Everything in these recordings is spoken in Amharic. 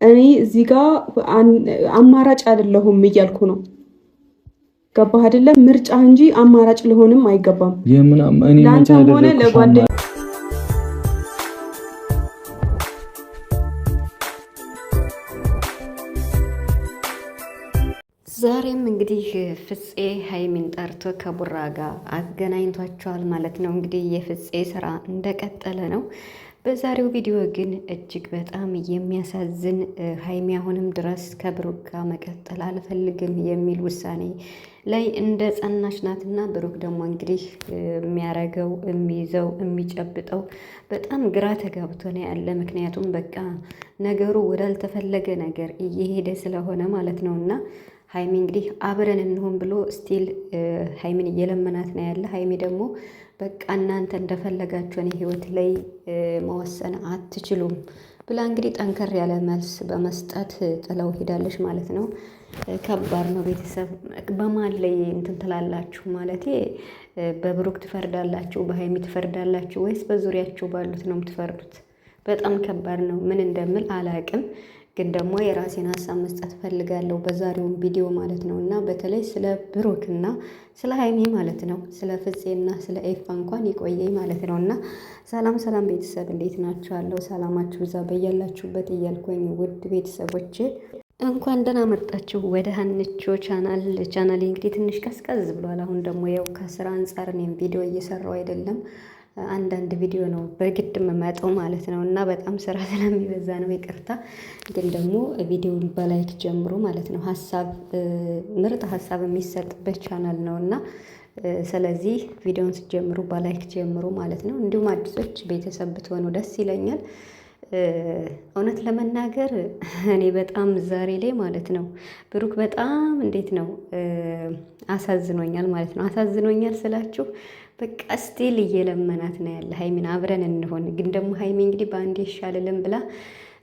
እኔ እዚህ ጋር አማራጭ አይደለሁም እያልኩ ነው። ገባህ አይደለም? ምርጫ እንጂ አማራጭ ሊሆንም አይገባም። ለአንተም ሆነ ለጓደኛ ዛሬም እንግዲህ ፍፄ ሀይሚን ጠርቶ ከቡራ ጋር አገናኝቷቸዋል ማለት ነው። እንግዲህ የፍፄ ስራ እንደቀጠለ ነው። በዛሬው ቪዲዮ ግን እጅግ በጣም የሚያሳዝን ሀይሚ አሁንም ድረስ ከብሩክ ጋር መቀጠል አልፈልግም የሚል ውሳኔ ላይ እንደ ጸናች ናትና፣ ብሩክ ደግሞ እንግዲህ የሚያረገው የሚይዘው የሚጨብጠው በጣም ግራ ተጋብቶ ነው ያለ። ምክንያቱም በቃ ነገሩ ወዳልተፈለገ ነገር እየሄደ ስለሆነ ማለት ነው። እና ሀይሚ እንግዲህ አብረን እንሆን ብሎ ስቲል ሀይሚን እየለመናት ነው ያለ። ሀይሚ ደግሞ በቃ እናንተ እንደፈለጋችሁ እኔ ህይወት ላይ መወሰን አትችሉም ብላ እንግዲህ ጠንከር ያለ መልስ በመስጠት ጥለው ሄዳለች ማለት ነው። ከባድ ነው። ቤተሰብ በማን ላይ እንትን ትላላችሁ? ማለቴ በብሩክ ትፈርዳላችሁ፣ በሀይሚ ትፈርዳላችሁ ወይስ በዙሪያችሁ ባሉት ነው የምትፈርዱት? በጣም ከባድ ነው። ምን እንደምል አላቅም። ግን ደግሞ የራሴን ሀሳብ መስጠት ፈልጋለሁ በዛሬውን ቪዲዮ ማለት ነው። እና በተለይ ስለ ብሩክና ስለ ሀይሚ ማለት ነው፣ ስለ ፍፄና ስለ ኤፋ እንኳን ይቆየኝ ማለት ነው። እና ሰላም ሰላም ቤተሰብ እንዴት ናችኋለሁ? ሰላማችሁ ብዛ በያላችሁበት እያልኩኝ ውድ ቤተሰቦቼ እንኳን ደህና መጣችሁ ወደ ሀንቾ ቻናል እንግዲህ ትንሽ ቀዝቀዝ ብሏል። አሁን ደግሞ ያው ከስራ አንጻር እኔም ቪዲዮ እየሰራው አይደለም፣ አንዳንድ ቪዲዮ ነው በግድ የምመጣው ማለት ነው። እና በጣም ስራ ስለሚበዛ ነው፣ ይቅርታ። ግን ደግሞ ቪዲዮን በላይክ ጀምሮ ማለት ነው። ምርጥ ሀሳብ የሚሰጥበት ቻናል ነው እና ስለዚህ ቪዲዮን ስትጀምሩ በላይክ ጀምሩ ማለት ነው። እንዲሁም አዲሶች ቤተሰብ ብትሆኑ ደስ ይለኛል። እውነት ለመናገር እኔ በጣም ዛሬ ላይ ማለት ነው ብሩክ በጣም እንዴት ነው አሳዝኖኛል ማለት ነው። አሳዝኖኛል ስላችሁ በቃ ስቲል እየለመናት ነው ያለ ሀይሚን አብረን እንሆን። ግን ደግሞ ሀይሚ እንግዲህ በአንዴ ይሻልልም ብላ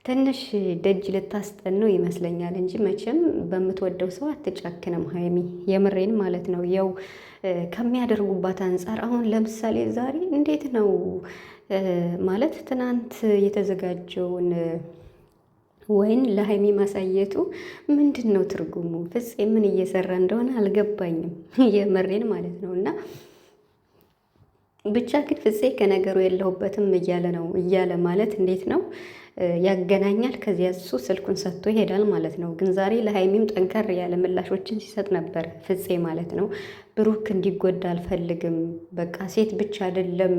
ትንሽ ደጅ ልታስጠነው ይመስለኛል እንጂ መቼም በምትወደው ሰው አትጨክንም ሀይሚ፣ የምሬን ማለት ነው። ያው ከሚያደርጉባት አንጻር አሁን ለምሳሌ ዛሬ እንዴት ነው ማለት ትናንት የተዘጋጀውን ወይን ለሀይሚ ማሳየቱ ምንድን ነው ትርጉሙ? ፍፄ ምን እየሰራ እንደሆነ አልገባኝም፣ የምሬን ማለት ነው። እና ብቻ ግን ፍፄ ከነገሩ የለሁበትም እያለ ማለት እንዴት ነው ያገናኛል። ከዚያ እሱ ስልኩን ሰጥቶ ይሄዳል ማለት ነው። ግን ዛሬ ለሀይሚም ጠንከር ያለ ምላሾችን ሲሰጥ ነበር ፍፄ ማለት ነው። ብሩክ እንዲጎዳ አልፈልግም። በቃ ሴት ብቻ አይደለም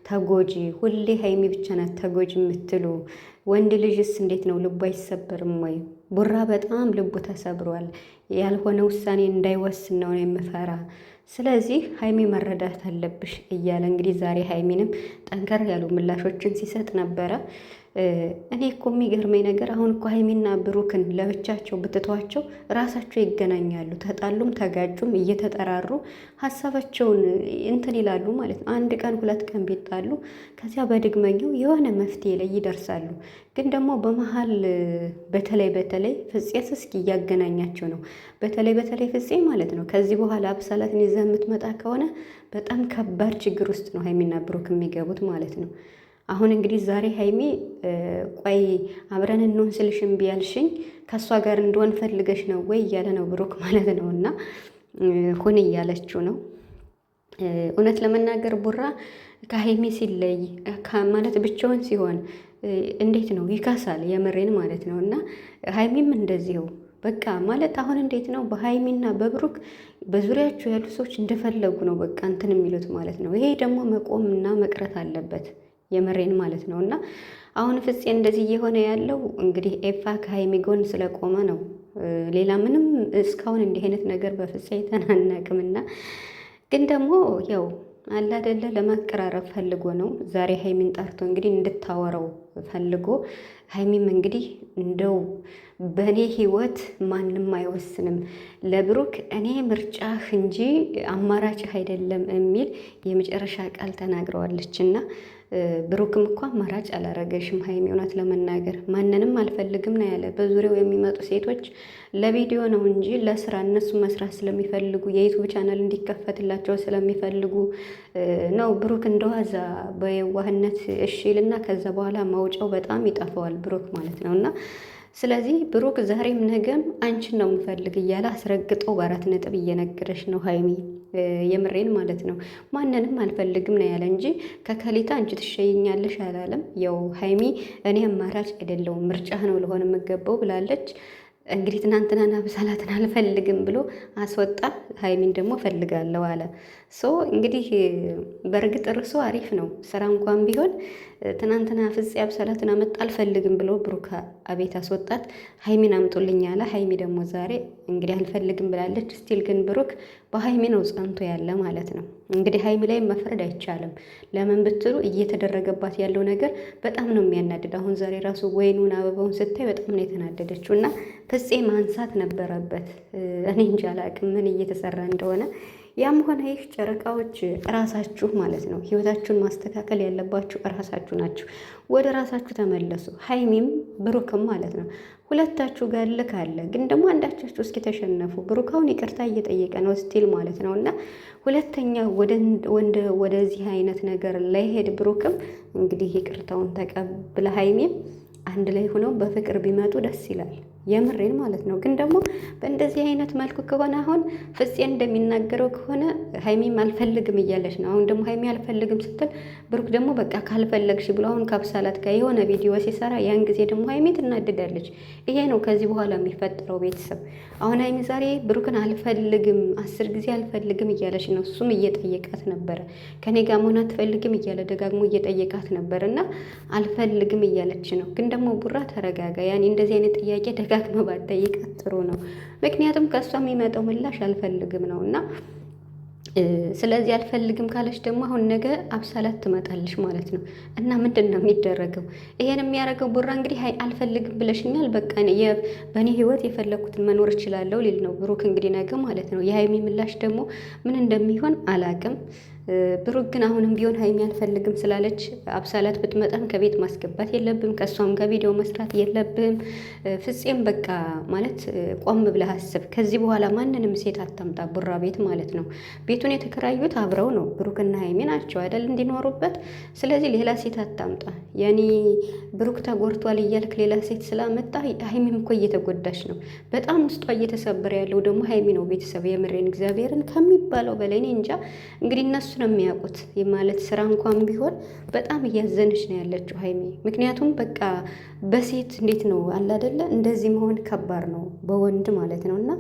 ተጎጂ፣ ሁሌ ሀይሚ ብቻ ናት ተጎጂ የምትሉ ወንድ ልጅስ እንዴት ነው ልቡ አይሰበርም ወይ? ቡራ በጣም ልቡ ተሰብሯል። ያልሆነ ውሳኔ እንዳይወስን ነው የምፈራ። ስለዚህ ሀይሚ መረዳት አለብሽ እያለ እንግዲህ ዛሬ ሀይሚንም ጠንከር ያሉ ምላሾችን ሲሰጥ ነበረ። እኔ እኮ የሚገርመኝ ነገር አሁን እኮ ሀይሚና ብሩክን ለብቻቸው ብትቷቸው ራሳቸው ይገናኛሉ። ተጣሉም ተጋጩም እየተጠራሩ ሀሳባቸውን እንትን ይላሉ ማለት ነው። አንድ ቀን ሁለት ቀን ቢጣሉ ከዚያ በድግመኛው የሆነ መፍትሄ ላይ ይደርሳሉ። ግን ደግሞ በመሀል በተለይ ፍፄስ እስኪ እያገናኛቸው ነው። በተለይ ፍፄ ማለት ነው። ከዚህ በኋላ አብሳላትን ይዘህ የምትመጣ ከሆነ በጣም ከባድ ችግር ውስጥ ነው ሀይሚና ብሩክ የሚገቡት ማለት ነው። አሁን እንግዲህ ዛሬ ሀይሚ ቆይ አብረን እንሆን ስልሽ እምቢ ያልሽኝ ከእሷ ጋር እንደሆን ፈልገሽ ነው ወይ እያለ ነው ብሩክ ማለት ነው። እና ሁን እያለችው ነው። እውነት ለመናገር ቡራ ከሀይሚ ሲለይ ማለት ብቻውን ሲሆን እንዴት ነው ይካሳል፣ የምሬን ማለት ነው። እና ሀይሚም እንደዚሁ በቃ ማለት አሁን እንዴት ነው በሀይሚና በብሩክ በዙሪያቸው ያሉ ሰዎች እንደፈለጉ ነው በቃ እንትን የሚሉት ማለት ነው። ይሄ ደግሞ መቆምና መቅረት አለበት፣ የምሬን ማለት ነው። እና አሁን ፍፄ እንደዚህ እየሆነ ያለው እንግዲህ ኤፋ ከሀይሚ ጎን ስለቆመ ነው። ሌላ ምንም እስካሁን እንዲህ አይነት ነገር በፍፄ አይተናነቅምና ግን ደግሞ ያው አላደለ ለማቀራረብ ፈልጎ ነው ዛሬ ሀይሚን ጠርቶ እንግዲህ እንድታወራው ፈልጎ። ሀይሚም እንግዲህ እንደው በእኔ ህይወት ማንም አይወስንም፣ ለብሩክ እኔ ምርጫህ እንጂ አማራጭህ አይደለም የሚል የመጨረሻ ቃል ተናግረዋለች። እና ብሩክም እኮ አማራጭ አላረገሽም ሀይሚ፣ እውነት ለመናገር ማንንም አልፈልግም ነው ያለ። በዙሪያው የሚመጡ ሴቶች ለቪዲዮ ነው እንጂ ለስራ እነሱ መስራት ስለሚፈልጉ የዩቱብ ቻናል እንዲከፈትላቸው ስለሚፈልጉ ነው። ብሩክ እንደዋዛ በየዋህነት እሺ ይልና ከዛ በኋላ ማውጫው በጣም ይጠፋዋል ብሩክ ማለት ነው። እና ስለዚህ ብሩክ ዛሬም ነገም አንቺን ነው የምፈልግ እያለ አስረግጦ በ4 ነጥብ እየነገረሽ ነው ሀይሚ። የምሬን ማለት ነው። ማንንም አልፈልግም ነው ያለ እንጂ ከከሊታ አንቺ ትሸይኛለሽ አላለም። ያው ሀይሚ እኔ አማራጭ አይደለሁም ምርጫህ ነው ለሆነ የምገባው ብላለች። እንግዲህ ትናንትናና ብሳላትን አልፈልግም ብሎ አስወጣ። ሀይሚን ደግሞ ፈልጋለሁ አለ። ሶ እንግዲህ በእርግጥ እርሱ አሪፍ ነው ስራ እንኳን ቢሆን ትናንትና ፍፄ አብሰላትን አመጣ አልፈልግም ብሎ ብሩክ አቤት አስወጣት። ሀይሚን አምጡልኝ አለ። ሀይሚ ደግሞ ዛሬ እንግዲህ አልፈልግም ብላለች። ስቲል ግን ብሩክ በሀይሚ ነው ጸንቶ ያለ ማለት ነው። እንግዲህ ሀይሚ ላይ መፍረድ አይቻልም። ለምን ብትሉ እየተደረገባት ያለው ነገር በጣም ነው የሚያናድድ። አሁን ዛሬ ራሱ ወይኑን አበባውን ስታይ በጣም ነው የተናደደችው እና ፍፄ ማንሳት ነበረበት። እኔ እንጃ አላቅም ምን እየተሰራ እንደሆነ። ያም ሆነ ይህ ጨረቃዎች ራሳችሁ ማለት ነው ህይወታችሁን ማስተካከል ያለባችሁ ራሳችሁ ናችሁ። ወደ ራሳችሁ ተመለሱ። ሀይሚም ብሩክም ማለት ነው። ሁለታችሁ ጋር ልክ አለ፣ ግን ደግሞ አንዳቻችሁ እስኪ ተሸነፉ። ብሩካውን ይቅርታ እየጠየቀ ነው ስቲል ማለት ነው እና ሁለተኛ ወደዚህ አይነት ነገር ላይሄድ ብሩክም እንግዲህ ይቅርታውን ተቀብለ ሀይሚም አንድ ላይ ሆነው በፍቅር ቢመጡ ደስ ይላል። የምሬን ማለት ነው። ግን ደግሞ በእንደዚህ አይነት መልኩ ከሆነ አሁን ፍፄ እንደሚናገረው ከሆነ ሀይሚም አልፈልግም እያለች ነው። አሁን ደግሞ ሀይሚ አልፈልግም ስትል ብሩክ ደግሞ በቃ ካልፈለግሽ ብሎ አሁን ከአብሳላት ጋር የሆነ ቪዲዮ ሲሰራ ያን ጊዜ ደግሞ ሀይሚ ትናድዳለች። ይሄ ነው ከዚህ በኋላ የሚፈጠረው ቤተሰብ። አሁን ሀይሚ ዛሬ ብሩክን አልፈልግም 10 ጊዜ አልፈልግም እያለች ነው። እሱም እየጠየቃት ነበረ። ከኔ ጋር መሆን አትፈልግም እያለ ደጋግሞ እየጠየቃት ነበር እና አልፈልግም እያለች ነው። ግን ደግሞ ቡራ ተረጋጋ። ያኔ እንደዚህ አይነት ጥያቄ ደጋግመህ ባትጠይቃት ጥሩ ነው። ምክንያቱም ከእሷ የሚመጣው ምላሽ አልፈልግም ነው እና ስለዚህ አልፈልግም ካለች ደግሞ አሁን ነገ አብሳላት ትመጣለች ማለት ነው። እና ምንድን ነው የሚደረገው? ይሄን የሚያደርገው ቡራ እንግዲህ አልፈልግም ብለሽኛል፣ በቃ በእኔ ህይወት የፈለግኩትን መኖር እችላለሁ ሊል ነው ብሩክ እንግዲህ ነገ ማለት ነው። የሀይሚ ምላሽ ደግሞ ምን እንደሚሆን አላቅም። ብሩክ ግን አሁንም ቢሆን ሀይሚ አልፈልግም ስላለች አብሳላት ብትመጣም ከቤት ማስገባት የለብም፣ ከእሷም ከቪዲዮ መስራት የለብም። ፍፄም በቃ ማለት ቆም ብለህ አስብ። ከዚህ በኋላ ማንንም ሴት አታምጣ ቡራ ቤት ማለት ነው። ቤቱን የተከራዩት አብረው ነው፣ ብሩክና ሀይሚ ናቸው አይደል እንዲኖሩበት። ስለዚህ ሌላ ሴት አታምጣ። ያኔ ብሩክ ተጎድቷል እያልክ ሌላ ሴት ስላመጣ ሀይሚም እኮ እየተጎዳች ነው። በጣም ውስጧ እየተሰበረ ያለው ደግሞ ሀይሚ ነው። ቤተሰብ የምሬን እግዚአብሔርን ከሚባለው በላይ እኔ እንጃ። እንግዲህ እነሱ ነው የሚያውቁት ማለት ስራ እንኳን ቢሆን በጣም እያዘነች ነው ያለችው ሀይሚ። ምክንያቱም በቃ በሴት እንዴት ነው አለ አይደለ እንደዚህ መሆን ከባድ ነው በወንድ ማለት ነው እና